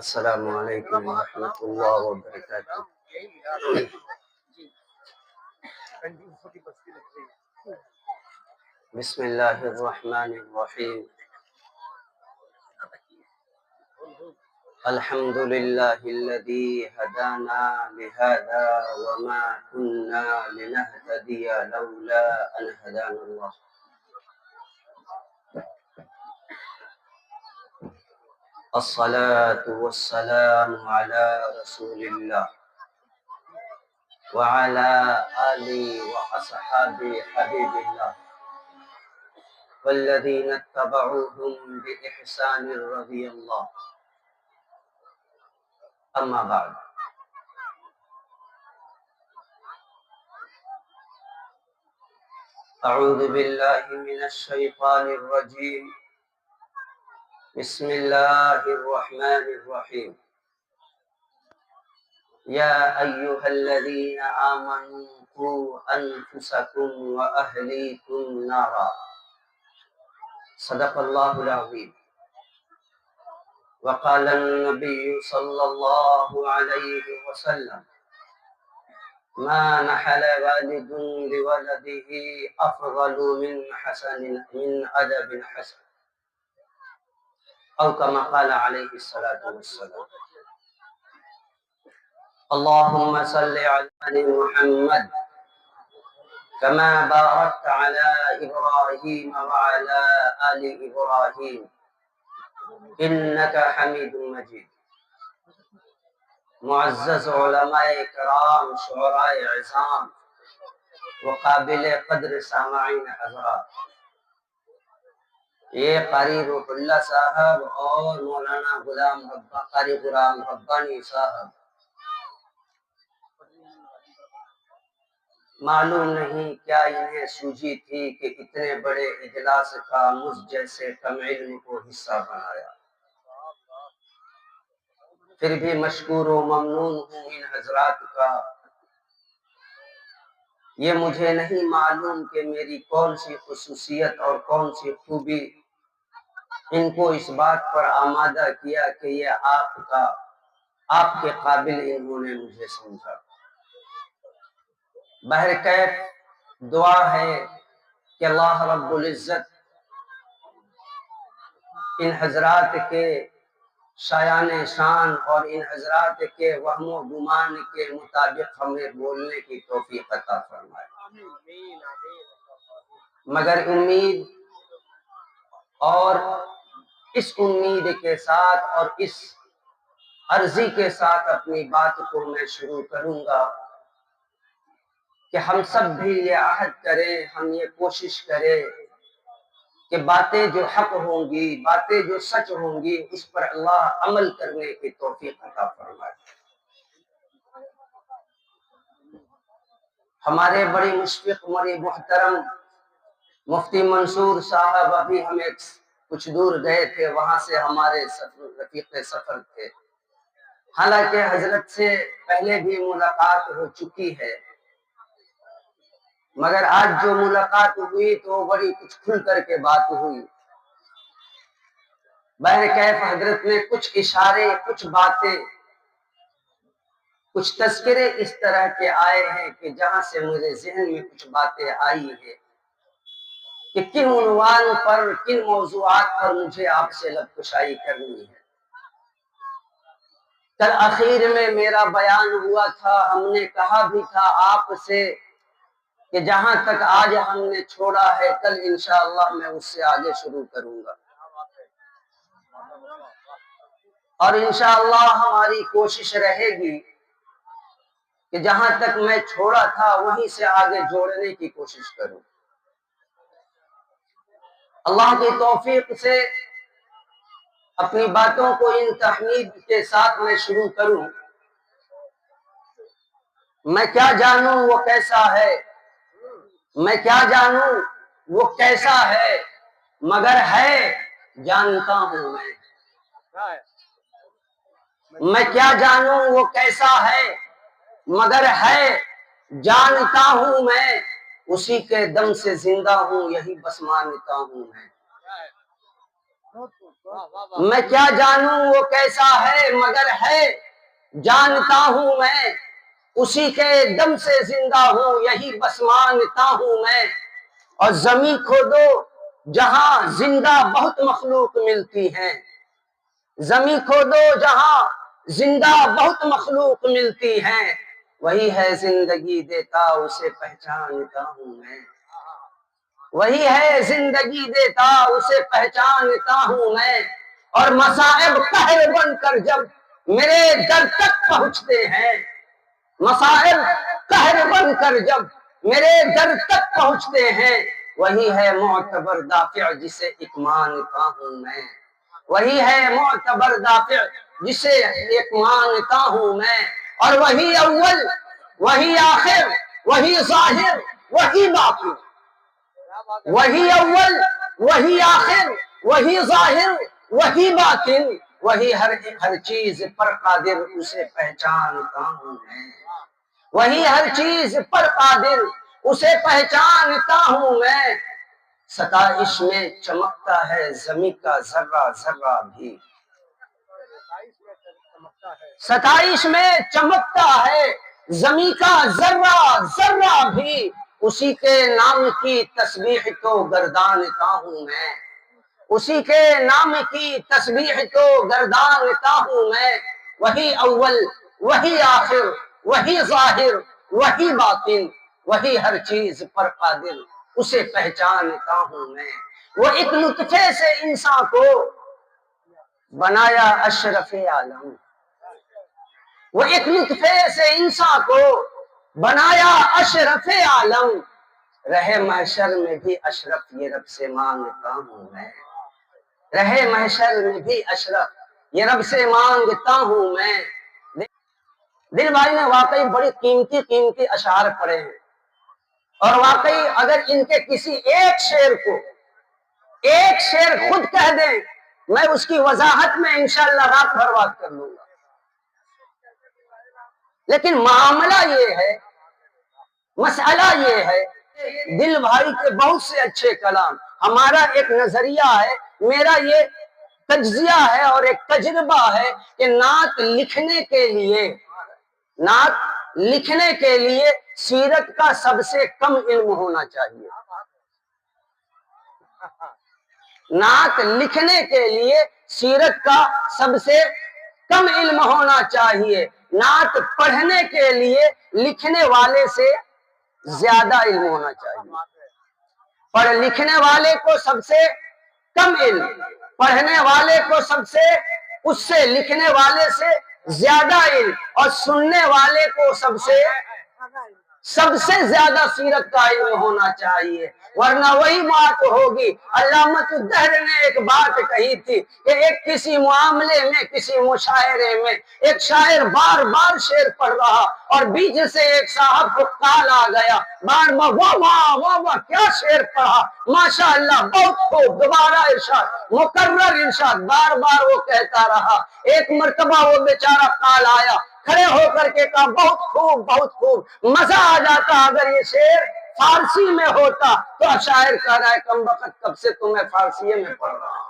السلام علیکم ورحمۃ اللہ وبرکاتہ۔ بسم اللہ الرحمن الرحیم۔ الحمد للہ الذی ہدانا لہذا وما كنا لنہتدی لولا ان ہدانا اللہ۔ الصلاة والسلام على رسول الله وعلى آله وأصحابه حبيب الله والذين اتبعوهم بإحسان رضي الله. أما بعد، أعوذ بالله من الشيطان الرجيم. بسم الله الرحمن الرحيم. يا أيها الذين آمنوا قوا أنفسكم وأهليكم نارا. صدق الله العظيم. وقال النبي صلى الله عليه وسلم: ما نحل والد لولده أفضل من أدب حسن، أو كما قال عليه الصلاة والسلام. اللهم صل على محمد كما باركت على إبراهيم وعلى آل إبراهيم إنك حميد مجيد. معزز علماء کرام، شعراء عظام، وقابل قدر سامعین حضرات، یہ قاری روح اللہ صاحب اور مولانا قاری غلام ربانی صاحب، معلوم نہیں کیا انہیں سوجی تھی کہ اتنے بڑے اجلاس کا مجھ جیسے کم علم کو حصہ بنایا۔ پھر بھی مشکور و ممنون ہوں ان حضرات کا۔ یہ مجھے نہیں معلوم کہ میری کون سی خصوصیت اور کون سی خوبی ان کو اس بات پر آمادہ کیا کہ یہ آپ کے قابل انہوں نے مجھے سمجھا۔ بہرکیف دعا ہے کہ اللہ رب العزت ان حضرات کے شایان شان اور ان حضرات کے وہم و گمان کے مطابق ہمیں بولنے کی توفیق عطا فرمائے۔ مگر امید اور اس امید کے ساتھ اور اس عرضی کے ساتھ اپنی بات کو میں شروع کروں گا کہ ہم سب بھی یہ عہد کریں، ہم یہ کوشش کریں کہ باتیں جو حق ہوں گی، باتیں جو سچ ہوں گی، اس پر اللہ عمل کرنے کی توفیق عطا فرمائے۔ ہمارے بڑی مشفق بڑی محترم مفتی منصور صاحب ابھی ہمیں کچھ دور گئے تھے، وہاں سے ہمارے رفیق سفر تھے۔ حالانکہ حضرت سے پہلے بھی ملاقات ہو چکی ہے، مگر آج جو ملاقات ہوئی تو بڑی کچھ کھل کر کے بات ہوئی۔ بہرکیف حضرت نے کچھ اشارے، کچھ باتیں، کچھ تذکرے اس طرح کے آئے ہیں کہ جہاں سے میرے ذہن میں کچھ باتیں آئی ہیں کہ کن عنوان پر، کن موضوعات پر مجھے آپ سے لب کشائی کرنی ہے۔ کل اخیر میں میرا بیان ہوا تھا، ہم نے کہا بھی تھا آپ سے کہ جہاں تک آج ہم نے چھوڑا ہے کل انشاءاللہ میں اس سے آگے شروع کروں گا، اور انشاءاللہ ہماری کوشش رہے گی کہ جہاں تک میں چھوڑا تھا وہیں سے آگے جوڑنے کی کوشش کروں۔ اللہ کی توفیق سے اپنی باتوں کو ان تحمید کے ساتھ میں شروع کروں۔ میں کیا جانوں وہ کیسا ہے، میں کیا جانوں وہ کیسا ہے، مگر ہے جانتا ہوں میں۔ میں کیا جانوں وہ کیسا ہے، مگر ہے جانتا ہوں میں، اسی کے دم سے زندہ ہوں، یہی بس مانتا ہوں میں۔ میں کیا جانوں وہ کیسا ہے مگر ہے جانتا ہوں میں، اسی کے دم سے زندہ ہوں یہی بس مانتا ہوں میں۔ اور زمیں کھودو جہاں زندہ بہت مخلوق ملتی ہیں، زمیں کھودو جہاں زندہ بہت مخلوق ملتی ہیں، وہی ہے زندگی دیتا اسے پہچانتا ہوں میں، وہی ہے زندگی دیتا اسے پہچانتا ہوں میں۔ اور مصائب قہر بن کر جب میرے در تک پہنچتے ہیں، مصائب قہر بن کر جب میرے در تک پہنچتے ہیں، وہی ہے معتبر دافع جسے ایک مانتا ہوں میں، وہی ہے معتبر دافع جسے ایک مانتا ہوں میں۔ اور وہی اول وہی آخر وہی ظاہر وہی باطن، وہی اول وہی آخر وہی ظاہر وہی باطن، وہی ہر چیز پر قادر اسے پہچانتا ہوں میں، وہی ہر چیز پر قادر اسے پہچانتا ہوں میں۔ ستائش میں چمکتا ہے زمیں کا ذرہ ذرہ بھی، ستائش میں چمکتا ہے زمیں کا ذرہ ذرہ بھی، اسی کے نام کی تسبیح تو گردانتا ہوں میں، اسی کے نام کی تسبیح تو گردانتا ہوں میں۔ وہی اول وہی آخر وہی ظاہر وہی باطن، وہی ہر چیز پر قادر اسے پہچانتا ہوں میں۔ وہ ایک نطفے سے انسان کو بنایا اشرف عالم، وہ ایک نطفے سے انسان کو بنایا اشرف عالم، رہے محشر میں بھی اشرف یہ رب سے مانگتا ہوں میں، رہے محشر میں بھی اشرف یہ رب سے مانگتا ہوں میں۔ دل بھائی نے واقعی بڑی قیمتی قیمتی اشعار پڑھے ہیں، اور واقعی اگر ان کے کسی ایک شعر کو ایک شعر خود کہہ دیں، میں اس کی وضاحت میں انشاءاللہ رات بھر بات کر لوں گا، لیکن معاملہ یہ ہے، مسئلہ یہ ہے، دل بھائی کے بہت سے اچھے کلام، ہمارا ایک نظریہ ہے، میرا یہ تجزیہ ہے اور ایک تجربہ ہے کہ نعت لکھنے کے لیے سیرت کا سب سے کم علم ہونا چاہیے، نعت لکھنے کے لیے سیرت کا سب سے کم علم ہونا چاہیے، نعت پڑھنے کے لیے لکھنے والے سے زیادہ علم ہونا چاہیے، پڑھ لکھنے والے کو سب سے کم علم، پڑھنے والے کو اس سے لکھنے والے سے زیادہ علم، اور سننے والے کو سب سے زیادہ سیرت کا علم ہونا چاہیے، ورنہ وہی بات ہوگی۔ علامۃ الدہر نے ایک بات کہی تھی کہ ایک کسی معاملے میں، کسی مشاعرے میں ایک شاعر بار بار شعر پڑھ رہا، اور بیچ سے ایک صاحب کو کال آ گیا، بار بار واہ واہ واہ واہ کیا شعر پڑھا، ماشاءاللہ بہت خوب، دوبارہ ارشاد، مکرر ارشاد، بار بار وہ کہتا رہا۔ ایک مرتبہ وہ بیچارہ کال آیا، کھڑے ہو کر کے کہا بہت خوب بہت خوب، مزہ آ جاتا اگر یہ شعر فارسی میں ہوتا۔ تو شاعر کہہ رہا ہے کم وقت کب سے تمہیں فارسی میں پڑھ رہا ہوں۔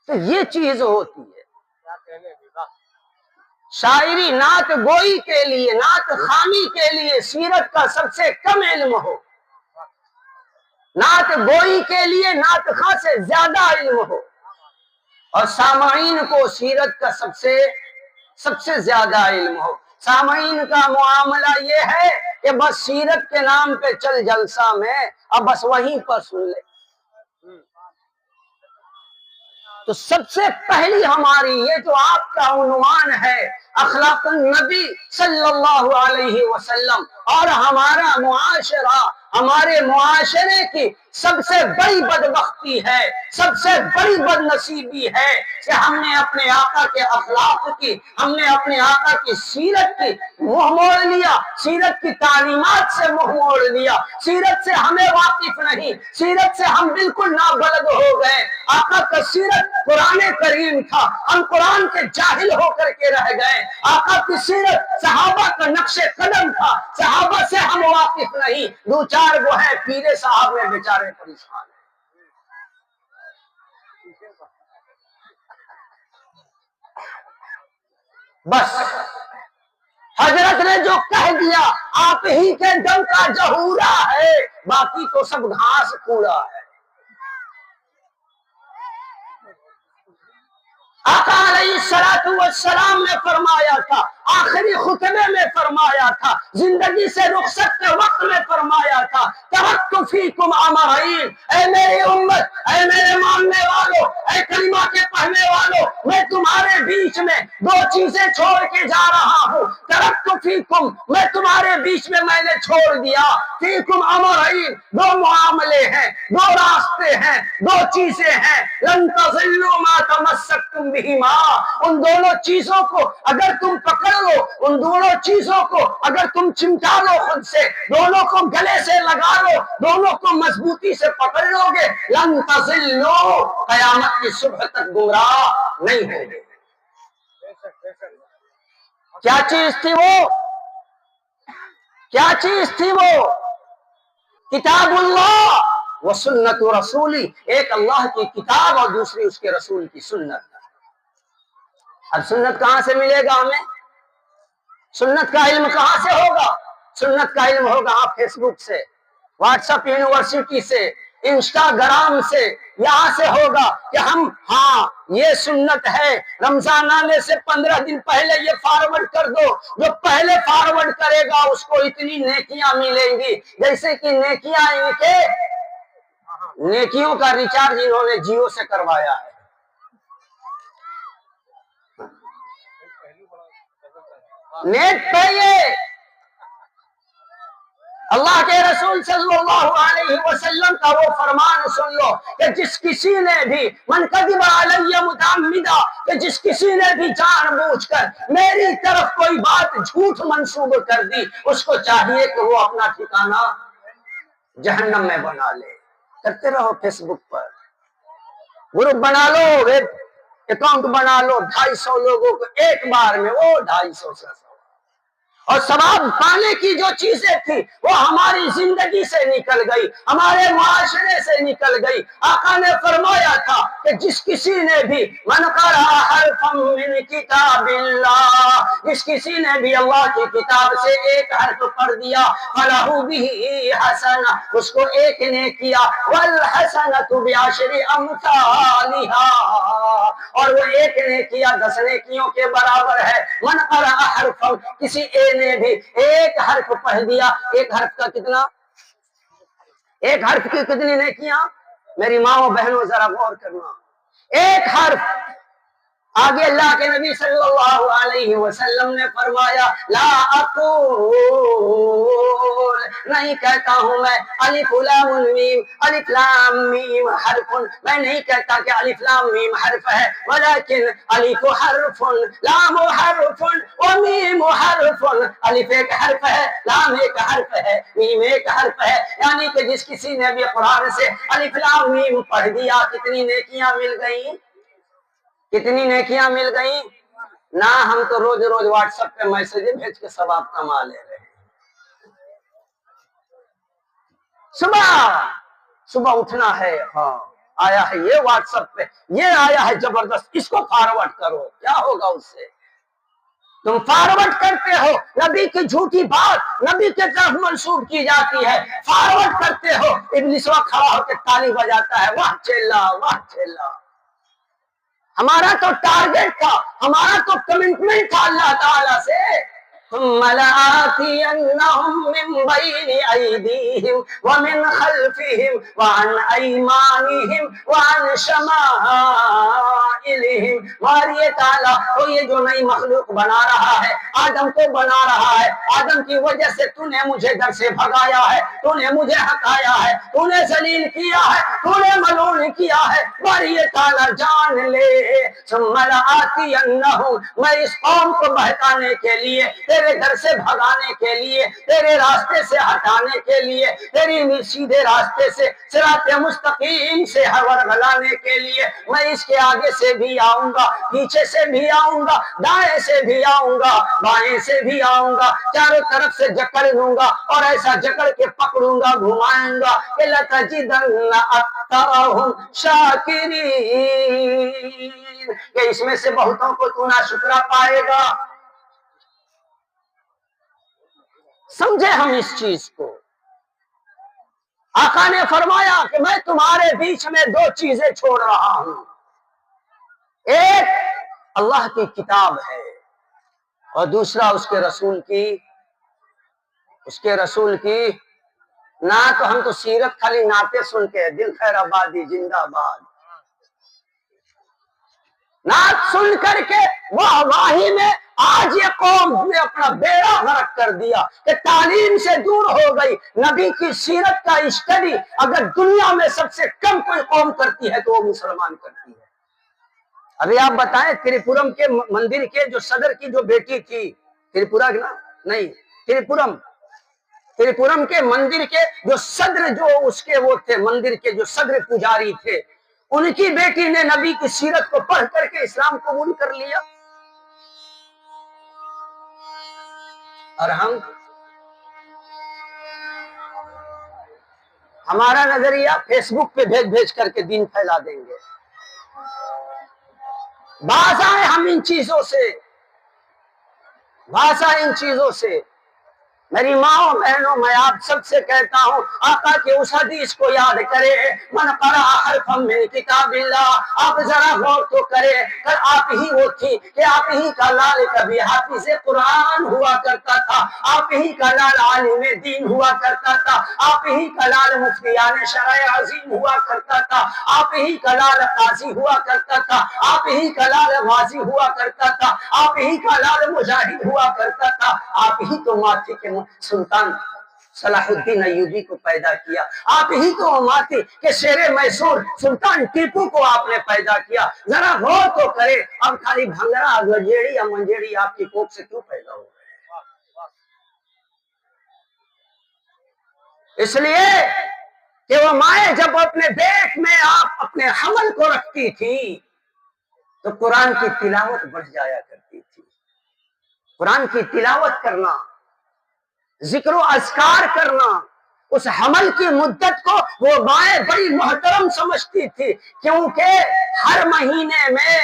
تو یہ چیز ہوتی ہے، شاعری نعت گوئی کے لیے، نعت خوانی کے لیے سیرت کا سب سے کم علم ہو، نعت گوئی کے لیے نعت خواں سے زیادہ علم ہو، اور سامعین کو سیرت کا سب سے زیادہ علم ہو۔ سامعین کا معاملہ یہ ہے کہ بس سیرت کے نام پہ چل جلسہ میں، اب بس وہیں پر سن لے۔ تو سب سے پہلی ہماری یہ جو آپ کا عنوان ہے اخلاق النبی صلی اللہ علیہ وسلم، اور ہمارا معاشرہ، ہمارے معاشرے کی سب سے بڑی بدبختی ہے، سب سے بڑی بد نصیبی ہے کہ ہم نے اپنے آقا کے اخلاق کی، ہم نے اپنے آقا کی سیرت کی منہ موڑ لیا، سیرت کی تعلیمات سے منہ موڑ لیا، سیرت سے ہمیں واقف نہیں، سیرت سے ہم بالکل نابلد ہو گئے۔ آقا کا سیرت قرآن کریم تھا، ہم قرآن کے جاہل ہو کر کے رہ گئے۔ آقا کی سیرت صحابہ کا نقش قدم تھا، صحابہ سے ہم واقف نہیں، دو چار وہ ہے پیرے صاحب میں بیچارے بیچارے پریشان ہیں. بس حضرت نے جو کہہ دیا آپ ہی کے دم کا جہورا ہے، باقی تو سب گھاس کوڑا ہے. آقا علیہ الصلوۃ والسلام نے فرمایا تھا، آخری خطبے میں فرمایا تھا، زندگی سے رخصت کے وقت میں فرمایا تھا، ترکت فیکم امرین، اے میری امت، اے میرے ماننے والوں، اے کلمہ کے پڑھنے والوں، میں تمہارے بیچ میں دو چیزیں چھوڑ کے جا رہا ہوں. ترکت فیکم، میں تمہارے بیچ میں نے چھوڑ دیا، فیکم امرین، دو معاملے ہیں، دو راستے ہیں، دو چیزیں ہیں، لن تضلوا ما تمسکتم بہما، ان دونوں چیزوں کو اگر تم پکڑ لو، ان دونوں چیزوں کو اگر تم چمٹا لو، خود سے دونوں کو گلے سے لگا لو، دونوں کو مضبوطی سے پکڑ لو گے، لن تضلوا، قیامت کی صبح تک گمراہ نہیں ہوگے. کیا چیز تھی وہ؟ کیا چیز تھی وہ؟ کتاب اللہ و سنت رسولی، ایک اللہ کی کتاب اور دوسری اس کے رسول کی سنت. اب سنت کہاں سے ملے گا ہمیں؟ سنت کا علم کہاں سے ہوگا؟ سنت کا علم ہوگا آپ فیس بک سے، واٹس ایپ یونیورسٹی سے، انسٹاگرام سے، یہاں سے ہوگا کہ ہم ہاں یہ سنت ہے، رمضان آنے سے 15 دن پہلے یہ فارورڈ کر دو، جو پہلے فارورڈ کرے گا اس کو اتنی نیکیاں ملیں گی جیسے کہ نیکیاں ان کے نیکیوں کا ریچارج انہوں نے جیو سے کروایا ہے. نیٹ پہ یہ اللہ کے رسول صلی اللہ علیہ وسلم کا وہ فرمان سن لو کہ جس کسی نے بھی من کذب علی متعمدا، کہ جس کسی نے بھی جان بوجھ کر میری طرف کوئی بات جھوٹ منسوب کر دی، اس کو چاہیے کہ وہ اپنا ٹھکانہ جہنم میں بنا لے. کرتے رہو فیس بک پر، گروپ بنا لو، ویب اکاؤنٹ بنا لو، 250 لوگوں کو ایک بار میں، وہ 250 سے اور ثواب پانے کی جو چیزیں تھی وہ ہماری زندگی سے نکل گئی، ہمارے معاشرے سے نکل گئی. آقا نے فرمایا تھا کہ جس کسی نے بھی من قرأ حرفا من کتاب اللہ، جس کسی نے بھی اللہ کی کتاب سے ایک حرف پڑھ دیا، فلہ بہ حسنہ، اس کو ایک نے کیا، والحسنۃ بعشر امثالھا، اور وہ ایک نے کیا 10 نیکیوں کے برابر ہے. من قرأ حرفا، کسی نے بھی ایک حرف پڑھ دیا، ایک حرف کا کتنا؟ ایک حرف کی کتنی نیکیاں؟ میری ماں بہنوں ذرا غور کرنا. ایک حرف، آگے اللہ کے نبی صلی اللہ علیہ وسلم نے فرمایا لا اقول، نہیں کہتا ہوں میں الف لام میم، الف لام میم حرف، میں نہیں کہتا کہ الف لام میم حرف ہے، ولیکن الف حرف، لام حرف ومیم حرف، الف ایک حرف ہے، لام ایک حرف ہے، میم ایک حرف ہے. یعنی کہ جس کسی نے بھی قرآن سے الف لام میم پڑھ دیا، کتنی نیکیاں مل گئیں؟ کتنی نیکیاں مل گئیں؟ نہ ہم تو روز روز واٹس ایپ پہ میسج بھیج کے ثواب کما لے رہے ہیں. صبح اٹھنا ہے، ہاں آیا ہے یہ واٹس ایپ پہ، یہ آیا ہے زبردست، اس کو فارورڈ کرو، کیا ہوگا اس سے؟ تم فارورڈ کرتے ہو، نبی کی جھوٹی بات نبی کے طرف منسوب کی جاتی ہے، فارورڈ کرتے ہو، ابلیس وہاں کھڑا ہو کے تالی بجاتا ہے، واہ چیلا واہ چیلا. ہمارا تو ٹارگٹ تھا، ہمارا تو کمٹمنٹ تھا اللہ تعالیٰ سے. ثم لآتینہم من بین ایدیہم ومن خلفہم وعن ایمانہم وعن شمائلہم. ماریے تعالیٰ تو یہ جو نئی مخلوق بنا رہا ہے، آدم کو بنا رہا ہے، آدم کی وجہ سے تو نے مجھے در سے بھگایا ہے، تو نے مجھے ہٹایا ہے، تو نے ذلیل کیا ہے، تو نے ملعون کیا ہے. ماریے تعالیٰ جان لے ثم لآتینہم، میں اس قوم کو بہکانے کے لیے، تیرے گھر سے بھگانے کے لیے، تیرے راستے سے ہٹانے کے لیے، تیری سیدھے راستے سے صراط مستقیم سے ورگلانے کے لیے میں اس کے آگے سے بھی آؤں گا، پیچھے سے بھی آؤں گا، دائیں سے بھی آؤں گا، بائیں سے بھی آؤں گا، چاروں طرف سے جکڑ لوں گا اور ایسا جکڑ کے پکڑوں گا، گھمائیں گا کہ لَتَجِدَنَّ أَكْثَرَهُمْ شَاكِرِينَ، کہ اس میں سے بہتوں کو تو ناشکرا پائے گا۔ سمجھے ہم اس چیز کو؟ آقا نے فرمایا کہ میں تمہارے بیچ میں دو چیزیں چھوڑ رہا ہوں، ایک اللہ کی کتاب ہے اور دوسرا اس کے رسول کی نعت۔ ہم تو سیرت خالی نعتیں سن کے، دل خیر آبادی زندہ باد، نعت سن کر کے واہی میں آج یہ قوم نے اپنا بیڑا غرق کر دیا کہ تعلیم سے دور ہو گئی۔ نبی کی سیرت کا اسٹڈی اگر دنیا میں سب سے کم کوئی قوم کرتی ہے تو وہ مسلمان کرتی ہے۔ ابھی آپ بتائیں، تریپورم کے مندر کے جو صدر کی جو بیٹی تھی، تریپورا نا نہیں، تریپورم کے مندر کے جو صدر، جو اس کے وہ تھے مندر کے جو صدر پجاری تھے، ان کی بیٹی نے نبی کی سیرت کو پڑھ کر کے اسلام قبول کر لیا۔ اور ہمارا نظریہ فیس بک پہ بھیج کر کے دین پھیلا دیں گے۔ باز آئے ہم ان چیزوں سے۔ میری ماں بہنوں، میں آپ سب سے کہتا ہوں، آقا کے اس حدیث کو یاد کرے، من قرأ حرفا من کتاب اللہ۔ آپ ذرا غور تو کرے، آپ ہی وہ تھی کہ آپ ہی کا لال کبھی حافظ قرآن ہوا کرتا تھا، آپ ہی کا لال عالم دین ہوا کرتا تھا، آپ ہی کا لال مفتیان شرع عظیم ہوا کرتا تھا، آپ ہی کا لال قاضی ہوا کرتا تھا، آپ ہی کا لال غازی ہوا کرتا تھا، آپ ہی کا لال مجاہد ہوا کرتا تھا، آپ ہی تو ماتھے کے سلطان صلاح الدین ایوبی کو پیدا کیا، آپ ہی تو ماتھے کے شیر میسور سلطان ٹیپو کو آپ نے پیدا کیا۔ ذرا غور تو کرے، اب خالی بھنگڑا گجیڑی یا منجیڑی آپ کی کوکھ سے کیوں پیدا ہو گئے؟ اس لیے کہ وہ مائیں جب اپنے پیٹ میں آپ اپنے حمل کو رکھتی تھی تو قرآن کی تلاوت بڑھ جایا کرتی تھی۔ قرآن کی تلاوت کرنا، ذکر و اذکار کرنا، اس حمل کی مدت کو وہ مائیں بڑی محترم سمجھتی تھی، کیونکہ ہر مہینے میں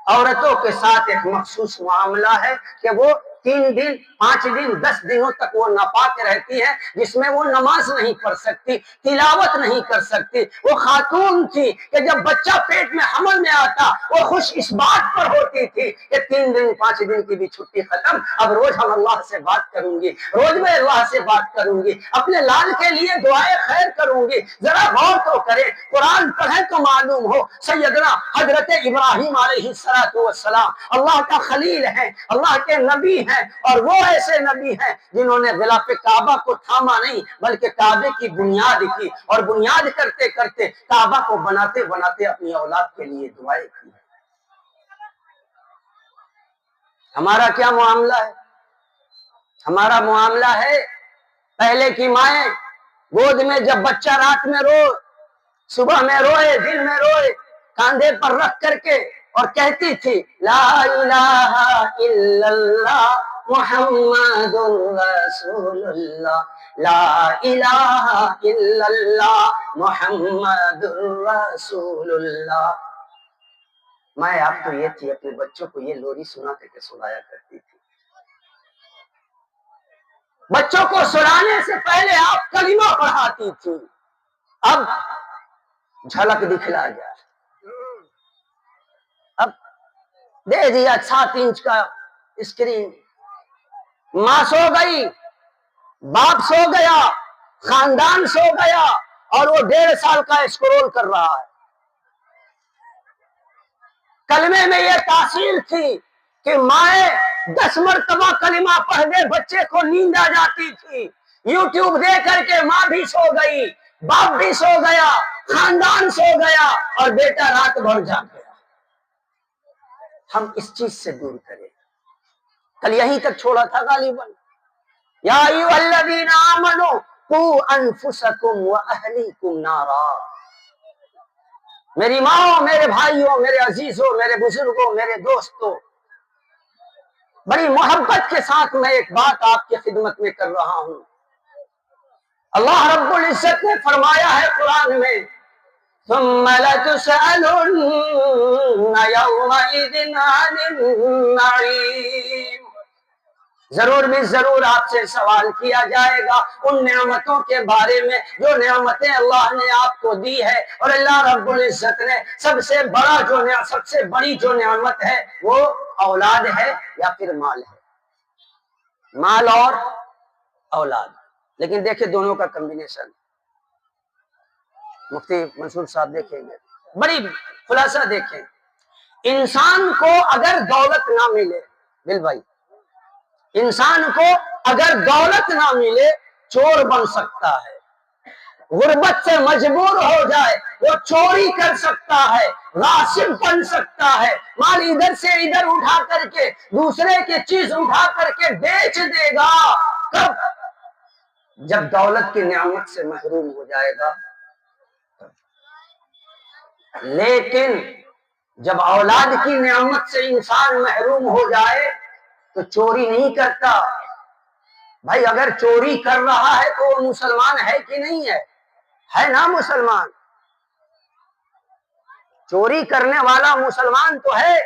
عورتوں کے ساتھ ایک مخصوص معاملہ ہے کہ وہ 3 دن 5 دن 10 دنوں تک وہ ناپاک رہتی ہے، جس میں وہ نماز نہیں پڑھ سکتی، تلاوت نہیں کر سکتی۔ وہ خاتون تھی کہ جب بچہ پیٹ میں حمل میں آتا وہ خوش اس بات پر ہوتی تھی کہ 3 دن 5 دن کی بھی چھٹی ختم، اب روز ہم اللہ سے بات کروں گی، روز میں اللہ سے بات کروں گی، اپنے لال کے لیے دعائیں خیر کروں گی۔ ذرا غور تو کرے، قرآن پڑھے تو معلوم ہو سیدنا حضرت ابراہیم علیہ السلام اللہ کا خلیل ہے، اللہ کے نبی ہیں، اور وہ ایسے نبی ہیں جنہوں نے غلاف کعبہ کو تھاما نہیں بلکہ کعبے کی بنیاد کی، اور بنیاد کرتے کرتے کعبہ کو بناتے بناتے اپنی اولاد کے لیے دعائیں کی۔ ہمارا کیا معاملہ ہے؟ ہمارا معاملہ ہے پہلے کی مائیں گود میں جب بچہ رات میں رو، صبح میں روئے، دن میں روئے، کاندھے پر رکھ کر کے اور کہتی تھی لا الہ الا اللہ محمد رسول اللہ، لا الہ الا اللہ محمد رسول اللہ۔ میں آپ کو یہ تھی، اپنے بچوں کو یہ لوری سنا کر کے سنایا کرتی تھی۔ بچوں کو سلانے سے پہلے آپ کلمہ پڑھاتی تھی، اب جھلک دکھلا جائے، اب دے دیا 7 انچ کا اسکرین، ماں سو گئی، باپ سو گیا، خاندان سو گیا، اور وہ 1.5 سال کا اسکرول کر رہا ہے۔ کلمے میں یہ تاثیر تھی کہ مائیں 10 مرتبہ کلمہ پڑھ دے بچے کو نیند آ جاتی تھی۔ یوٹیوب دے کر کے ماں بھی سو گئی، باپ بھی سو گیا، خاندان سو گیا، اور بیٹا رات بھر جاگ گیا۔ ہم اس چیز سے دور کریں۔ کل یہیں تک چھوڑا تھا غالباً، یا ایھا الذین آمنوا قوا انفسکم واہلیکم نارا۔ میری ماں، میرے بھائیوں، میرے عزیزوں، میرے بزرگوں، میرے دوستوں، بڑی محبت کے ساتھ میں ایک بات آپ کی خدمت میں کر رہا ہوں. اللہ رب العزت نے فرمایا ہے قرآن میں ثم لتسألن يومئذ عن النعيم، ضرور بھی ضرور آپ سے سوال کیا جائے گا ان نعمتوں کے بارے میں جو نعمتیں اللہ نے آپ کو دی ہے. اور اللہ رب العزت نے سب سے بڑی جو نعمت ہے وہ اولاد ہے یا پھر مال ہے، مال اور اولاد. لیکن دیکھیں دونوں کا کمبینیشن، مفتی منصور صاحب دیکھیں گے بڑی خلاصہ دیکھیں. انسان کو اگر دولت نہ ملے، دل بھائی، انسان کو اگر دولت نہ ملے چور بن سکتا ہے، غربت سے مجبور ہو جائے وہ چوری کر سکتا ہے، غاصب بن سکتا ہے، مال ادھر سے ادھر اٹھا کر کے دوسرے کی چیز اٹھا کر کے بیچ دے گا. کب؟ جب دولت کی نعمت سے محروم ہو جائے گا. لیکن جب اولاد کی نعمت سے انسان محروم ہو جائے تو چوری نہیں کرتا. بھائی اگر چوری کر رہا ہے تو وہ مسلمان ہے کہ نہیں ہے نا مسلمان. چوری کرنے والا مسلمان تو ہے.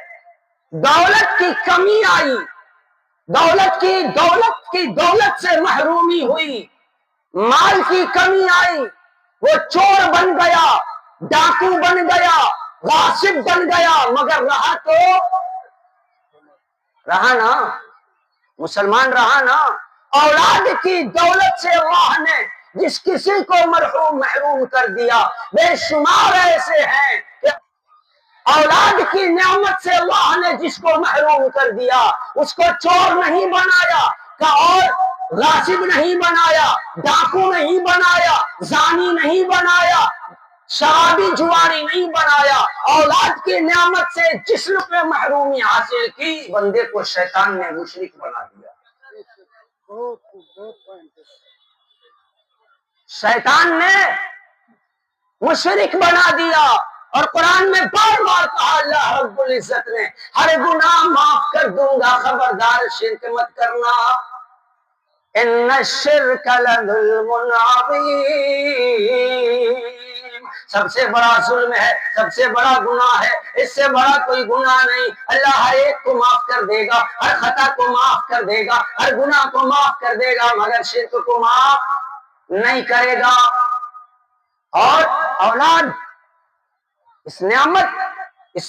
دولت کی کمی آئی، دولت سے محرومی ہوئی، مال کی کمی آئی، وہ چور بن گیا، ڈاکو بن گیا، غاصب بن گیا، مگر رہا نا مسلمان، رہا نا. اولاد کی دولت سے اللہ نے جس کسی کو محروم کر دیا، بے شمار ایسے ہیں کہ اولاد کی نعمت سے اللہ نے جس کو محروم کر دیا اس کو چور نہیں بنایا، اور غاصب نہیں بنایا، ڈاکو نہیں بنایا، زانی نہیں بنایا، شرابی جواری نہیں بنایا. اولاد کی نعمت سے جس نے محرومی حاصل کی بندے کو شیطان نے مشرک بنا دیا. شیطان نے مشرک بنا دیا. اور قرآن میں بار بار کہا اللہ رب العزت نے ہر گناہ معاف کر دوں گا، خبردار شرک مت کرنا. ان الشرک لظلم عظیم، سب سے بڑا ظلم ہے، سب سے بڑا گناہ ہے، اس سے بڑا کوئی گناہ نہیں. اللہ ہر ایک کو معاف کر دے گا، ہر خطا کو معاف کر دے گا، ہر گناہ کو معاف کر دے گا، مگر شرک کو معاف نہیں کرے گا. اور اولاد اس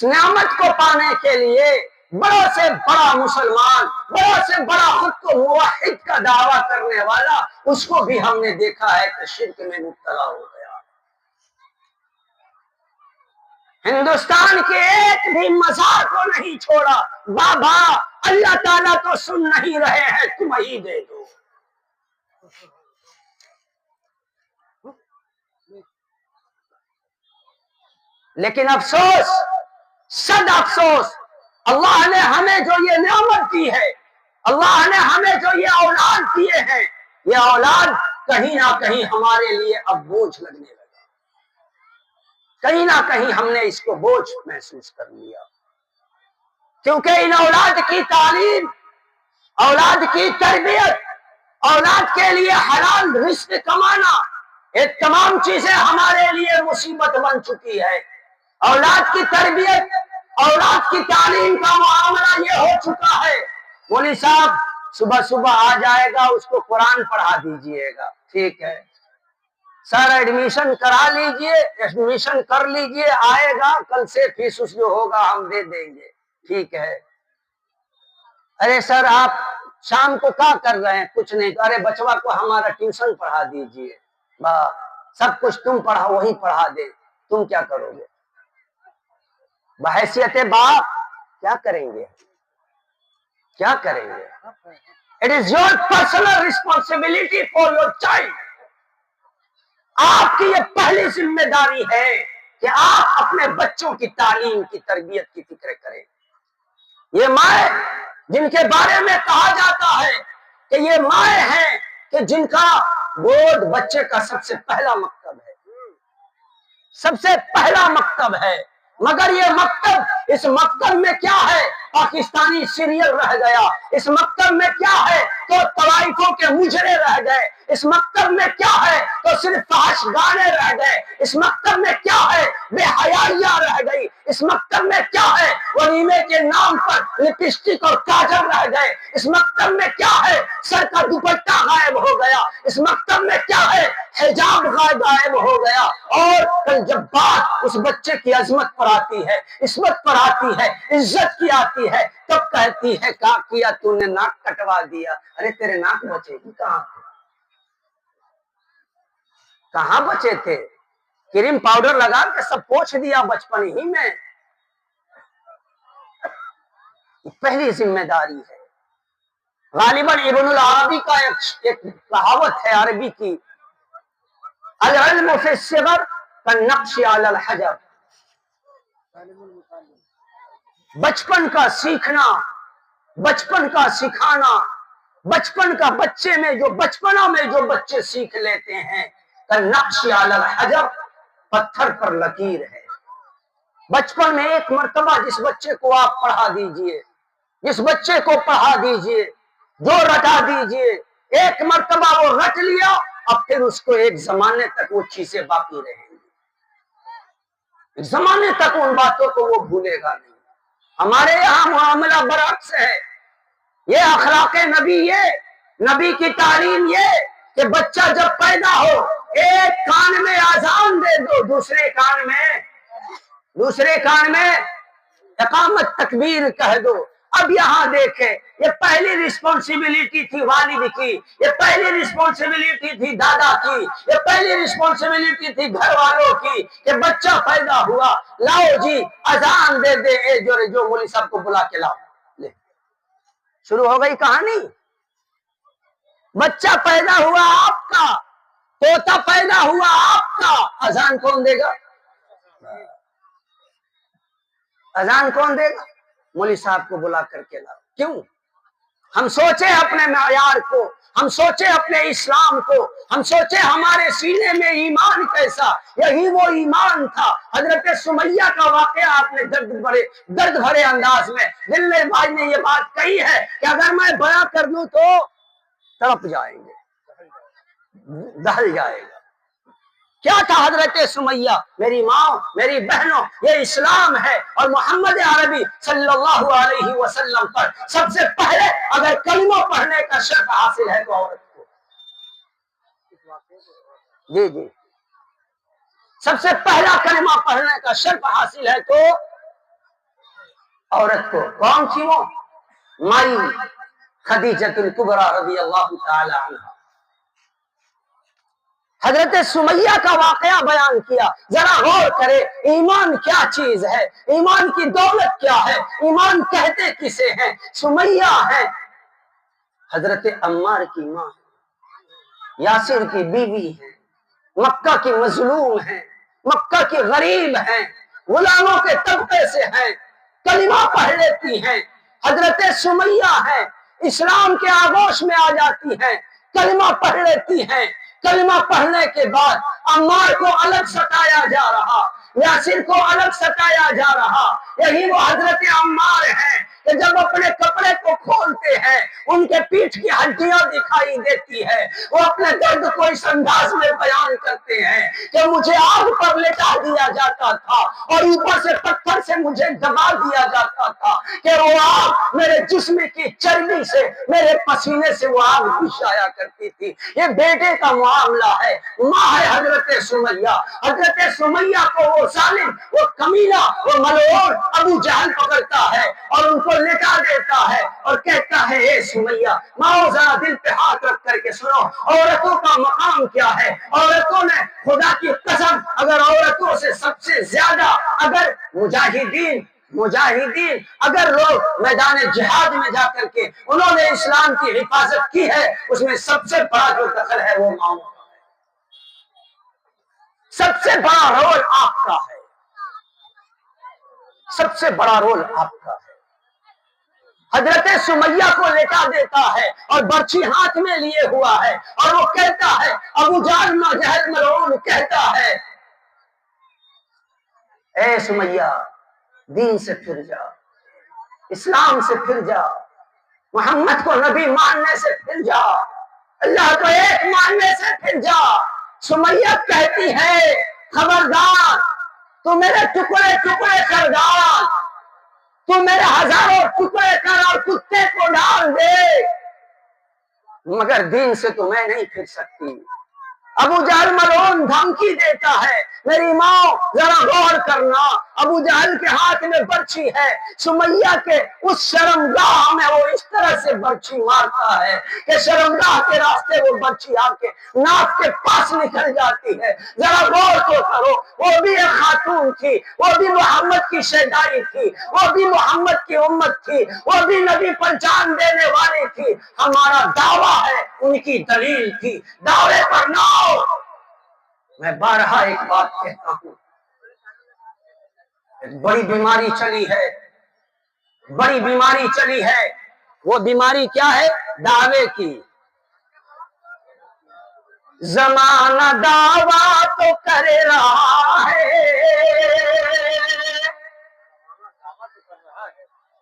نعمت کو پانے کے لیے بڑا سے بڑا مسلمان، بڑا سے بڑا خود کو موحد کا دعویٰ کرنے والا، اس کو بھی ہم نے دیکھا ہے کہ شرک میں مبتلا ہو گیا. ہندوستان کے ایک بھی مزار کو نہیں چھوڑا. بابا اللہ تعالیٰ تو سن نہیں رہے ہیں، تم ہی دے دو. لیکن افسوس، صد افسوس، اللہ نے ہمیں جو یہ نعمت دی ہے، اللہ نے ہمیں جو یہ اولاد دیے ہیں، یہ اولاد کہیں نہ کہیں ہمارے لیے اب بوجھ لگنے لگا. کہیں نہ کہیں ہم نے اس کو بوجھ محسوس کر لیا، کیونکہ ان اولاد کی تعلیم، اولاد کی تربیت، اولاد کے لیے حلال رزق کمانا، یہ تمام چیزیں ہمارے لیے مصیبت بن چکی ہے. اولاد کی تربیت، اولاد کی تعلیم کا معاملہ یہ ہو چکا ہے، مولوی صاحب صبح صبح آ جائے گا، اس کو قرآن پڑھا دیجئے گا، ٹھیک ہے سر ایڈمیشن کرا لیجئے، ایڈمیشن کر لیجئے، آئے گا کل سے فیس جو ہوگا ہم دے دیں گے، ٹھیک ہے. ارے سر آپ شام کو کیا کر رہے ہیں؟ کچھ نہیں. ارے بچوا کو ہمارا ٹیوشن پڑھا دیجئے. سب کچھ تم پڑھا، وہی پڑھا دے، تم کیا کرو گے؟ بحیثیت باپ کیا کریں گے؟ کیا کریں گے؟ It is your personal responsibility for your child. آپ کی یہ پہلی ذمہ داری ہے کہ آپ اپنے بچوں کی تعلیم کی تربیت کی فکر کریں. یہ مائیں جن کے بارے میں کہا جاتا ہے کہ یہ مائیں ہیں کہ جن کا گود بچے کا سب سے پہلا مکتب ہے، سب سے پہلا مکتب ہے. مگر یہ مکتب، اس مکتب میں کیا ہے؟ پاکستانی سیریل رہ گیا، اس مکتب میں کیا ہے تو طوائفوں کے مجرے رہ گئے، اس مکتب میں کیا ہے تو صرف فحش گانے رہ گئے، اس مکتب میں کیا ہے بے حیائیاں رہ گئی، اس مکتب میں کیا ہے ولیمے کے نام پر لپسٹک اور کاجل رہ گئے، اس مکتب میں کیا ہے سر کا دوپٹہ غائب ہو گیا، اس مکتب میں کیا ہے حجاب غائب ہو گیا۔ اور کل جب بات اس بچے کی عظمت پر آتی ہے، عصمت پر آتی ہے، عزت کی آتی ہے، تب کہتی ہے کیا تو نے ناک کٹوا دیا۔ ارے تیرے ناک بچے گی کہاں بچے تھے؟ کریم پاؤڈر لگا کے سب پوچھ دیا بچپن ہی میں۔ پہلی ذمہ داری ہے۔ غالباً ابن العربی کا ایک کہاوت ہے عربی کی، العلم فی الصغر کالنقش علی الحجر، بچپن کا سیکھنا، بچپن کا سکھانا، بچپن کا بچے میں جو بچپنا میں جو بچے سیکھ لیتے ہیں کالنقش علی الحجر، پتھر پر لکیر ہے۔ بچپن میں ایک مرتبہ جس بچے کو آپ پڑھا دیجئے، جس بچے کو پڑھا دیجئے، جو رٹا دیجئے، ایک مرتبہ وہ رٹ لیا، اب پھر اس کو ایک زمانے تک وہ چیزیں باقی رہیں گی، ایک زمانے تک ان باتوں کو وہ بھولے گا نہیں۔ ہمارے یہاں معاملہ برعکس ہے، یہ اخلاق نبی، یہ نبی کی تعلیم یہ کہ بچہ جب پیدا ہو ایک کان میں اذان دے دو، دوسرے کان میں اقامت تکبیر کہہ دو۔ اب یہاں دیکھیں، یہ پہلی رسپانسبلٹی تھی والد کی، یہ پہلی رسپانسبلٹی تھی دادا کی، یہ پہلی رسپانسبلٹی تھی گھر والوں کی کہ بچہ پیدا ہوا، لاؤ جی اذان دے دے، جو مولوی صاحب کو بلا کے لاؤ، لے شروع ہو گئی کہانی۔ بچہ پیدا ہوا آپ کا، طوطا پیدا ہوا آپ کا، اذان کون دے گا؟ اذان کون دے گا؟ مولوی صاحب کو بلا کر کے لاؤ۔ کیوں؟ ہم سوچیں اپنے معیار کو، ہم سوچیں اپنے اسلام کو، ہم سوچیں ہمارے سینے میں ایمان کیسا، یہی وہ ایمان تھا۔ حضرت سمیہ کا واقعہ آپ نے درد بھرے انداز میں دل بھائی نے یہ بات کہی ہے کہ اگر میں بیان کر دوں تو تڑپ جائیں گے، دہل جائے گا۔ کیا تھا حضرت سمیہ؟ میری ماں، میری بہنوں، یہ اسلام ہے، اور محمد عربی صلی اللہ علیہ وسلم پر سب سے پہلے اگر کلمہ پڑھنے کا شرف حاصل ہے تو عورت کو، جی سب سے پہلا کلمہ پڑھنے کا شرف حاصل ہے تو عورت کو۔ کون تھی وہ؟ مائی خدیجۃ الکبریٰ رضی اللہ تعالی عنہ۔ حضرت سمیہ کا واقعہ بیان کیا، ذرا غور کرے ایمان کیا چیز ہے، ایمان کی دولت کیا ہے، ایمان کہتے کسے ہیں؟ سمیہ ہے حضرت عمار کی ماں، یاسر کی بیوی ہے، مکہ کی مظلوم ہے، مکہ کی غریب ہیں، غلاموں کے طبقے سے ہیں، کلمہ پڑھ لیتی ہیں۔ حضرت سمیہ ہے، اسلام کے آغوش میں آ جاتی ہیں، کلمہ پڑھ لیتی ہیں۔ کلمہ پڑھنے کے بعد عمار کو الگ ستایا جا رہا، یاسر کو الگ ستایا جا رہا۔ یہی وہ حضرت عمار ہیں کہ جب اپنے کپڑے کو کھولتے ہیں ان کے پیٹھ کی ہڈیاں دکھائی دیتی ہے، وہ اپنے درد کو اس انداز میں بیان کرتے ہیں کہ مجھے آگ پر لٹا دیا جاتا تھا اور اوپر سے پتھر سے مجھے دبا دیا جاتا تھا کہ وہ آگ میرے جسم کی چربی سے، میرے پسینے سے وہ آگ بجھایا کرتی تھی۔ یہ بیٹے کا معاملہ ہے، ماں ہے حضرت سمیہ۔ حضرت سمیہ کو وہ ظالم، وہ کمینہ، وہ ملعون ابو جہل پکڑتا ہے اور ان کو لٹا دیتا ہے اور کہتا ہے اے سمیہ، ماؤ ذرا دل پہ ہاتھ رکھ کر کے سنو عورتوں کا مقام کیا ہے۔ عورتوں نے خدا کی قسم اگر عورتوں سے سب سے زیادہ اگر مجاہدین اگر لوگ میدان جہاد میں جا کر کے انہوں نے اسلام کی حفاظت کی ہے، اس میں سب سے بڑا جو دخل ہے وہ ماؤں کا ہے، سب سے بڑا رول آپ کا ہے، سب سے بڑا رول آپ کا ہے۔ حضرت سمیہ کو لٹا دیتا ہے اور برچھی ہاتھ میں لیے ہوا ہے اور وہ کہتا ہے، ابو جہل ملعون کہتا ہے اے سمیہ دین سے پھر جا، اسلام سے پھر جا، محمد کو نبی ماننے سے پھر جا، اللہ کو ایک ماننے سے پھر جا۔ سمیہ کہتی ہے خبردار، تو میرے ٹکڑے ٹکڑے کر ڈال، تو میرے ہزاروں ٹکڑے کر اور کتے کو ڈال دے، مگر دین سے تو میں نہیں پھر سکتی۔ ابو جہل ملعون دھمکی دیتا ہے، میری ماں ذرا غور کرنا، ابو جہل کے ہاتھ میں برچھی ہے، سمیہ کے اس شرمگاہ میں وہ اس طرح سے برچھی مارتا ہے کہ شرمگاہ کے راستے وہ برچھی آ کے ناک کے پاس نکل جاتی ہے۔ ذرا غور تو کرو، وہ بھی ایک خاتون تھی، وہ بھی محمد کی شیدائی تھی، وہ بھی محمد کی امت تھی، وہ بھی نبی پر جان دینے والی تھی۔ ہمارا دعویٰ ہے، ان کی دلیل تھی، دعوے پر نہ آؤ۔ میں بارہا ایک بات کہتا ہوں، ایک بڑی بیماری چلی ہے، بڑی بیماری چلی ہے۔ وہ بیماری کیا ہے؟ دعوے کی۔ زمانہ دعویٰ تو کر رہا ہے،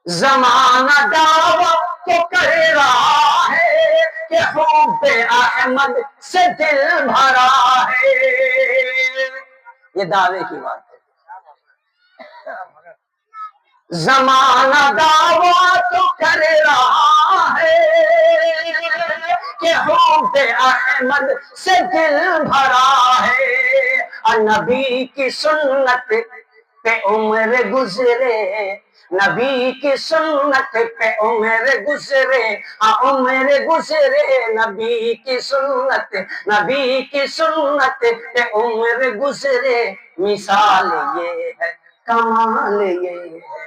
زمانہ دعویٰ تو کر رہا ہے کہ حب احمد سے دل بھرا ہے۔ یہ دعوے کی بات ہے۔ زمانہ دعویٰ تو کر رہا ہے کہ حب احمد سے دل بھرا ہے، اور نبی کی سنت پہ عمر گزرے، نبی کی سنت پہ عمر گزرے، عمر گزرے، نبی کی سنت، نبی کی سنت پہ عمر گزرے، مثال یہ ہے، کمال یہ ہے۔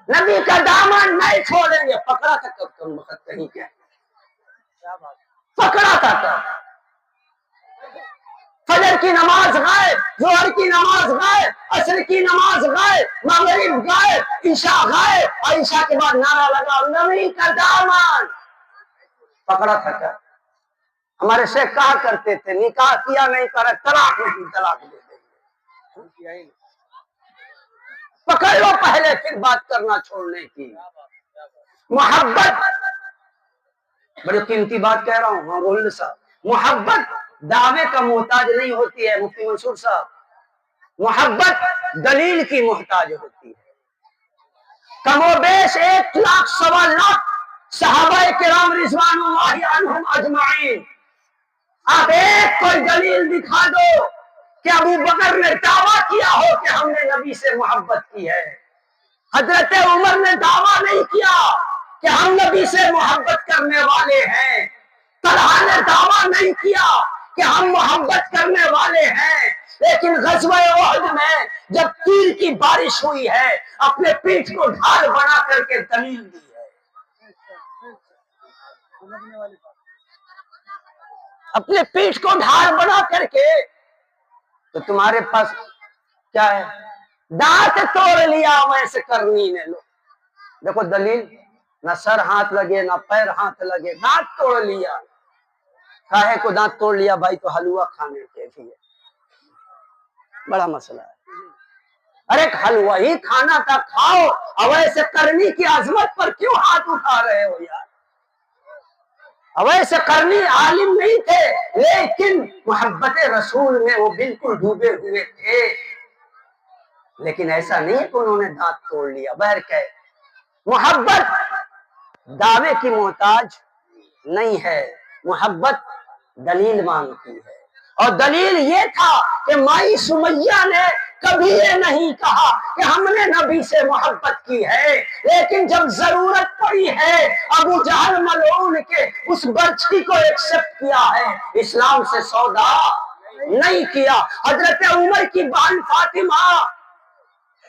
نبی کا دامن نہیں چھوڑیں گے۔ پکڑا تھا کب تم وقت کہیں کیا پکڑا تھا کب؟ فجر کی نماز غائب، ظہر کی نماز غائب، عصر کی نماز غائب، مغرب غائب، عشاء غائب، اور عشاء کے بعد نعرہ لگا نبی کا دامن پکڑا تھا کیا؟ ہمارے شیخ کہا کرتے تھے، نکاح کیا نہیں کرے طلاق نہیں، طلاق دے دیں۔ پکڑ لو پہلے، پھر بات کرنا چھوڑنے کی۔ محبت، بڑی قیمتی بات کہہ رہا ہوں مولوی صاحب، محبت دعوے کا محتاج نہیں ہوتی ہے مفتی منصور صاحب، محبت دلیل کی محتاج ہوتی ہے۔ کم و بیش 1 لاکھ 1.25 لاکھ صحابہ کرام رضوان اللہ عنہم اجمعین، آپ ایک کوئی دلیل دکھا دو کہ ابو بکر نے دعویٰ کیا ہو کہ ہم نے نبی سے محبت کی ہے، حضرت عمر نے دعویٰ نہیں کیا کہ ہم نبی سے محبت کرنے والے ہیں، طلحہ نے دعویٰ نہیں کیا کہ ہم محبت کرنے والے ہیں، لیکن غزوہ احد میں جب تیر کی بارش ہوئی ہے، اپنے پیٹھ کو ڈھال بنا کر کے دلیل دی ہے، اپنے پیٹھ کو ڈھال بنا کر کے۔ تو تمہارے پاس کیا ہے؟ دانت توڑ لیا ویسے کرنی نے، لو دیکھو دلیل، نہ سر ہاتھ لگے نہ پیر ہاتھ لگے، دانت توڑ لیا۔ کاہے کو دانت توڑ لیا بھائی؟ تو حلوہ کھانے کے لیے، بڑا مسئلہ ہے۔ ارے حلوہ ہی کھانا تھا، کھاؤ، اور ویسے کرنی کی عظمت پر کیوں ہاتھ اٹھا رہے ہو یار؟ اویس قرنی عالم نہیں تھے، لیکن محبت رسول میں وہ بالکل ڈوبے ہوئے تھے، لیکن ایسا نہیں ہے کہ انہوں نے دانت توڑ لیا۔ بہرکیف محبت دعوے کی محتاج نہیں ہے، محبت دلیل مانگتی ہے، اور دلیل یہ تھا کہ مائی سمیہ نے کبھی یہ نہیں کہا کہ ہم نے نبی سے محبت کی ہے، لیکن جب ضرورت پڑی ہے ابو جہل ملعون کے اس برچھی کو ایکسپٹ کیا ہے، اسلام سے سودا نہیں کیا۔ حضرت عمر کی بہن فاطمہ،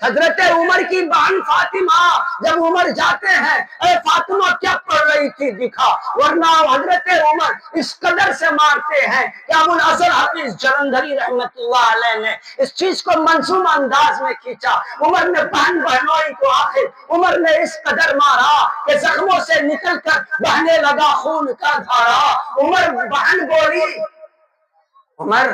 حضرت عمر کی بہن فاطمہ جب عمر جاتے ہیں، اے فاطمہ کیا پڑھ رہی تھی دکھا، ورنہ حضرت عمر اس قدر سے مارتے ہیں کہ ابو الحسن حافظ جلندھری رحمت اللہ علیہ نے اس چیز کو منظوم انداز میں کھینچا۔ عمر نے بہن بہنوئی کو آخر عمر نے اس قدر مارا کہ زخموں سے نکل کر بہنے لگا خون کا دھارا۔ عمر بہن بولی، عمر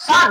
7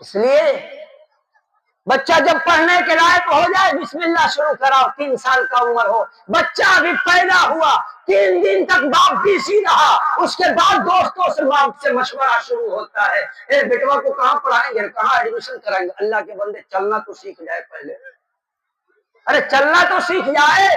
اس لیے بچہ جب پڑھنے کے لائق ہو جائے بسم اللہ شروع کراؤ، 3 سال کا عمر ہو، بچہ بھی پیدا ہوا 3 دن تک باپ بیسی رہا، اس کے بعد دوستوں سے باپ سے مشورہ شروع ہوتا ہے، اے بیٹوا کو کہاں پڑھائیں گے، کہاں ایڈمیشن کرائیں گے؟ اللہ کے بندے چلنا تو سیکھ جائے پہلے، ارے چلنا تو سیکھ جائے۔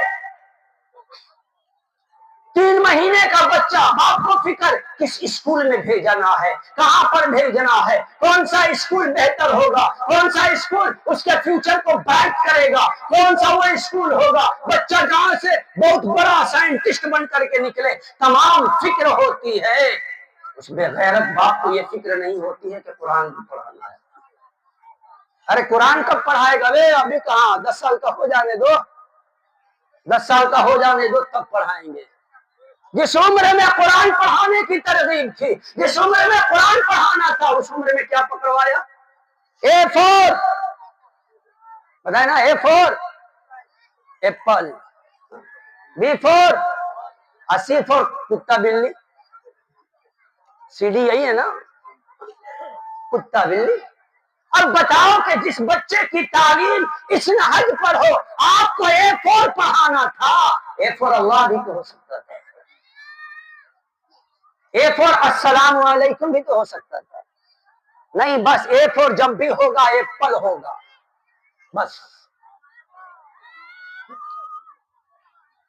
3 مہینے کا بچہ، باپ کو فکر کس اسکول میں بھیجنا ہے، کہاں پر بھیجنا ہے، کون سا اسکول بہتر ہوگا، کون سا اسکول اس کے فیوچر کو برائٹ کرے گا، کون سا وہ اسکول ہوگا، بچہ جہاں سے بہت بڑا سائنٹسٹ بن کر کے نکلے، تمام فکر ہوتی ہے۔ اس بے غیرت باپ کو یہ فکر نہیں ہوتی ہے کہ قرآن بھی پڑھانا ہے۔ ارے قرآن کب پڑھائے گا؟ ابھی کہاں، 10 سال کا ہو جانے دو، 10 سال کا ہو جانے دو تب پڑھائیں گے۔ جس عمر میں قرآن پڑھانے کی ترغیب تھی، جس عمر میں قرآن پڑھانا تھا، اس عمر میں کیا پکڑوایا؟ A4 بتائے نا، A4 ایپل، B4 C4 کتا بلی، CD یہی ہے نا، کتا بلی۔ اب بتاؤ کہ جس بچے کی تعلیم اس نہج پر ہو، آپ کو A4 پڑھانا تھا، A4 اللہ بھی تو ہو سکتا تھا، A4 السلام علیکم بھی تو ہو سکتا تھا، نہیں بس A4 جب بھی ہوگا ایپل ہوگا، بس۔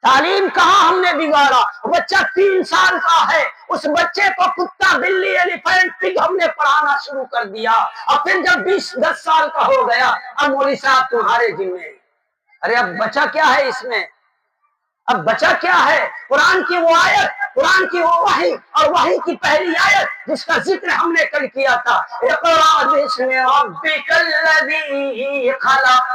تعلیم کہاں ہم نے بگاڑا؟ بچہ 3 سال کا ہے، اس بچے کو کتا بلی ایلیفینٹ پگ ہم نے پڑھانا شروع کر دیا، اور پھر جب 10 سال کا ہو گیا، اب مولوی صاحب تمہارے ذمہ۔ ارے اب بچہ کیا ہے اس میں؟ اب بچہ کیا ہے؟ قرآن کی وہ آیت، قرآن کی وہ وحی، اور وحی کی پہلی آیت جس کا ذکر ہم نے کل کیا تھا، اقرأ باسم ربک الذی خلق،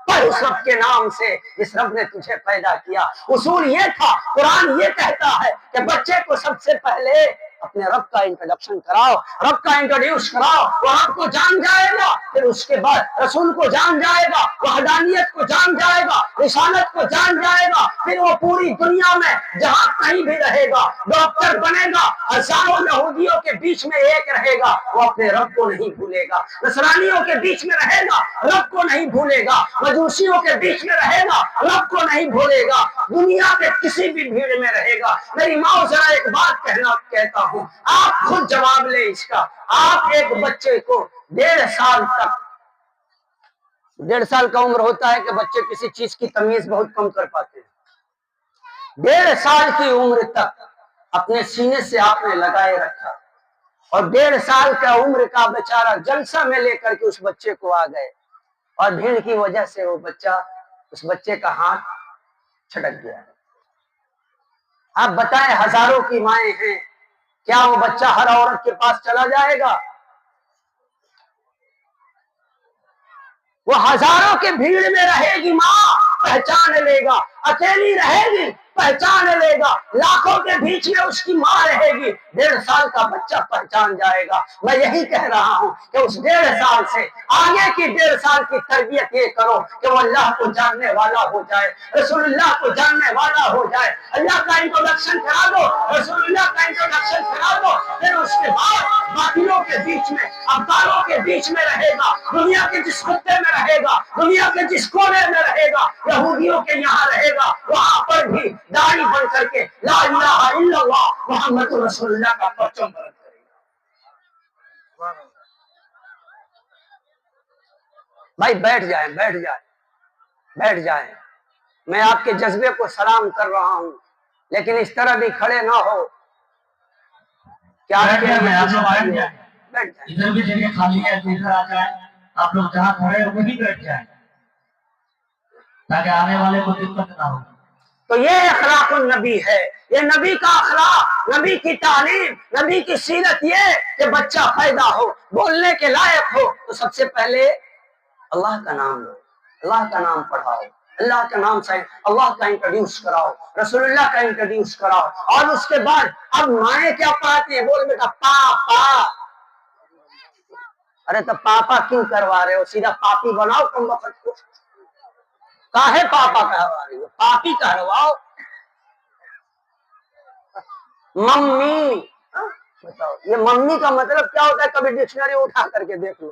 پڑھ اس رب کے نام سے جس رب نے تجھے پیدا کیا۔ اصول یہ تھا، قرآن یہ کہتا ہے کہ بچے کو سب سے پہلے اپنے رب کا انٹروڈکشن کراؤ، رب کا انٹروڈیوس کراؤ، وہ رب کو جان جائے گا، پھر اس کے بعد رسول کو جان جائے گا، وحدانیت کو جان جائے گا، رسالت کو جان جائے گا، پھر وہ پوری دنیا میں جہاں کہیں بھی رہے گا، ڈاکٹر بنے گا، ہزاروں یہودیوں کے بیچ میں ایک رہے گا، وہ اپنے رب کو نہیں بھولے گا، نصرانیوں کے بیچ میں رہے گا، رب کو نہیں بھولے گا، مجوسیوں کے بیچ میں رہے گا، رب کو نہیں بھولے گا، دنیا کے کسی بھی بھیڑ میں رہے گا۔ میری ماں ذرا ایک بات کہتا ہوں، آپ خود جواب لیں اس کا۔ آپ ایک بچے کو 1.5 سال تک، 1.5 سال کا عمر ہوتا ہے کہ بچے کسی چیز کی تمیز بہت کم کر پاتے ہیں، 1.5 سال کی عمر تک اپنے سینے سے آپ نے لگائے رکھا، اور 1.5 سال کا عمر کا بیچارہ جلسہ میں لے کر کے اس بچے کو آ گئے، اور بھیڑ کی وجہ سے وہ بچہ، اس بچے کا ہاتھ چھٹک گیا۔ آپ بتائیں، ہزاروں کی مائیں ہیں، کیا وہ بچہ ہر عورت کے پاس چلا جائے گا؟ وہ ہزاروں کے بھیڑ میں رہے گی ماں، پہچان لے گا، اکیلی رہے گی، پہچان لے گا، لاکھوں کے بیچ میں اس کی ماں رہے گی، 1.5 سال کا بچہ پہچان جائے گا۔ میں یہی کہہ رہا ہوں کہ اس 1.5 سال سے آگے کی 1.5 سال کی تربیت یہ کرو کہ وہ اللہ کو جاننے والا ہو جائے، رسول اللہ کو جاننے والا ہو جائے، اللہ کا انٹروڈکشن کرا دو، رسول اللہ کا انٹروڈکشن کرا دو، پھر اس کے بعد باقیوں کے بیچ میں، ابدالوں کے بیچ میں رہے گا، دنیا کے جس خطے میں رہے گا، دنیا کے جس کونے میں رہے گا، یہودیوں کے یہاں رہے گا، وہاں پر بھی داڑھی بن کر کے لا الہ الا اللہ محمد رسول اللہ کا پرچم بلند کرے گا۔ بھائی بیٹھ جائیں، بیٹھ جائیں، بیٹھ جائیں، میں آپ کے جذبے کو سلام کر رہا ہوں، لیکن اس طرح بھی کھڑے نہ ہو کیا آپ کے بیٹھ جائیں، ادھر بھی جگہ خالی ہے، ادھر آ جائیں، آپ لوگ جہاں کھڑے ہو وہیں بیٹھ جائیں تاکہ آنے والے کو دقت نہ ہو۔ تو یہ اخلاق النبی ہے، یہ نبی کا اخلاق، نبی کی تعلیم، نبی کی سیرت، یہ کہ بچہ پیدا ہو، بولنے کے لائق ہو تو سب سے پہلے اللہ کا نام لو، اللہ کا نام پڑھاؤ، اللہ کا نام سے اللہ کا انٹروڈیوس کراؤ، رسول اللہ کا انٹروڈیوس کراؤ، اور اس کے بعد اب مائیں کیا پڑھاتی ہیں؟ بول بیٹا پاپا۔ ارے تو پاپا کیوں کروا رہے ہو؟ سیدھا پاپی بناؤ تم وقت کو، کاہے پاپا کہوا رہی ہو؟ پاپی کہواؤ، ممی۔ بتاؤ یہ ممی کا مطلب کیا ہوتا ہے؟ کبھی ڈکشنری اٹھا کر کے دیکھ لو،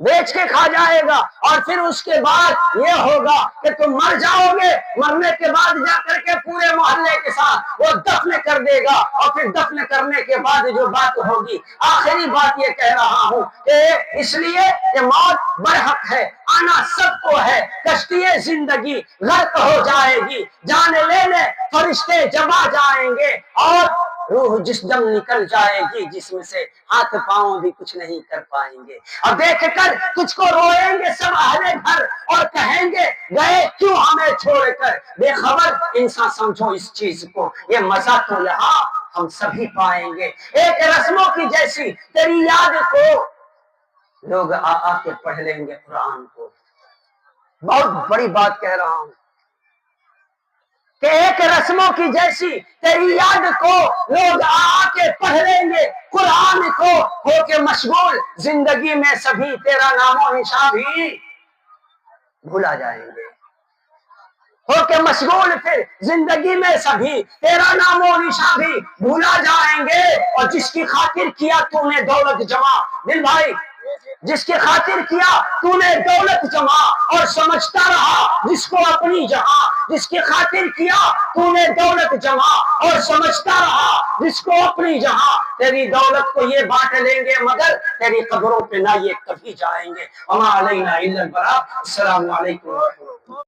بیچ کے کھا جائے گا، اور پھر اس کے بعد یہ ہوگا کہ تم مر جاؤ گے، مرنے کے بعد جا کر کے پورے محلے کے ساتھ وہ دفن کر دے گا، اور پھر دفن کرنے کے بعد جو بات ہوگی، آخری بات یہ کہہ رہا ہوں کہ اس لیے کہ موت برحق ہے، آنا سب کو ہے، کشتی زندگی غرق ہو جائے گی، جان لینے فرشتے جب آ جائیں گے، اور روح جس دم نکل جائے گی جسم سے، ہاتھ پاؤں بھی کچھ نہیں کر پائیں گے، اور دیکھ کر تجھ کو روئیں گے سب اہل گھر، اور کہیں گے گئے کیوں ہمیں چھوڑ کر، بے خبر انسان سمجھو اس چیز کو، یہ مزہ تو یہاں ہم سبھی پائیں گے، ایک رسموں کی جیسی تیری یاد کو لوگ آ کے پڑھ لیں گے قرآن کو۔ بہت بڑی بات کہہ رہا ہوں کہ ایک رسموں کی جیسی تیری یاد کو لوگ آ کے پڑھ لیں گے قرآن کو، ہو کے مشغول زندگی میں سبھی تیرا نام و نشان بھی بھولا جائیں گے، ہو کے مشغول پھر زندگی میں سبھی تیرا نام و نشان بھی بھولا جائیں گے، اور جس کی خاطر کیا تو نے دولت جمع، دل بھائی، جس کی خاطر کیا تو نے دولت جمع، اور سمجھتا رہا جس کو اپنی جہاں، جس کی خاطر کیا تو نے دولت جمع، اور سمجھتا رہا جس کو اپنی جہاں، تیری دولت کو یہ بانٹ لیں گے مگر تیری قبروں پہ نہ یہ کبھی جائیں گے۔ وما علینا الا البلاغ۔ السلام علیکم۔